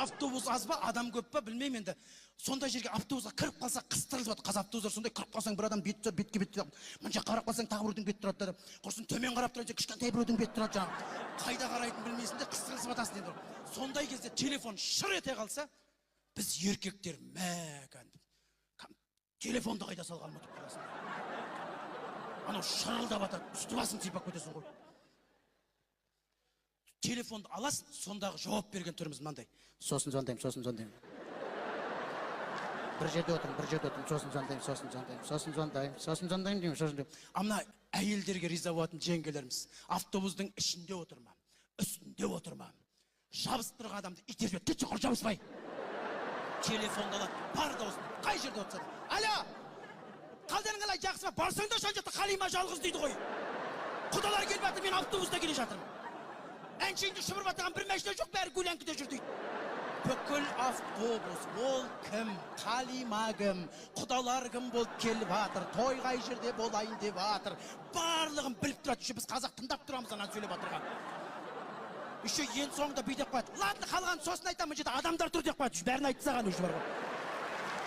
автобус аз ба, адам көп па, білмеймін енді. Сондай жерге автобусқа кіріп қалса қыстырылып жатыр. Қазір автобустар сондай кіріп қалсаң бір адам бетке бет. Мынша қарап қалсаң тағы біреудің бет тұрады. Құрсын төмен қарап тұрады, кішкентай біреудің бет тұрады жаңағы. Қайда қарайтынын білмейсің де қыстырылып жатасың енді. Сондай кезде телефон шыр ете қалса, біз еркектер мәкән. Телефонды қайда салған ұмытып қаласың. Анау шырылдап жатады, үсті басын сипап кетесің ғой. Телефонды аласың, сондағы жауап берген түріміз мынандай. Сосын звондаймын. Бір жерде отырмын, сосын звондаймын деймін. Амна әйелдерге риза болатын жеңгелеріміз. Автобустың ішінде отырма, үстінде отырма. Жабысып тұрған адамды итеріп, кетші құр жабыспай. Телефонды алады, бар даусын, қай жерде отырса да. Алло! Қалдарың қалай жақсы ба? Барсаң да шанжатты Қалима жалғыз дейді ғой. Құдалар келіп жатыр, мен автобуста келе жатырмын. Әншейінде шыбыр батырған бір мәшіне жоқ, бәрі гүләңкіде жүр дейді. Бүкіл автобус, ол кім, Қалима кім, құдалар кім болып келіп жатыр, той қай жерде болайын деп жатыр. Барлығын біліп тұрады, біз қазақ тыңдап тұрамыз ана сөйлеп жатырған. Еще ең соңында бүй деп қояды. Ладно, қалған сосын айтамын, жерде адамдар тұр деп қояды. Бәрін айтты саған уже бар ғой.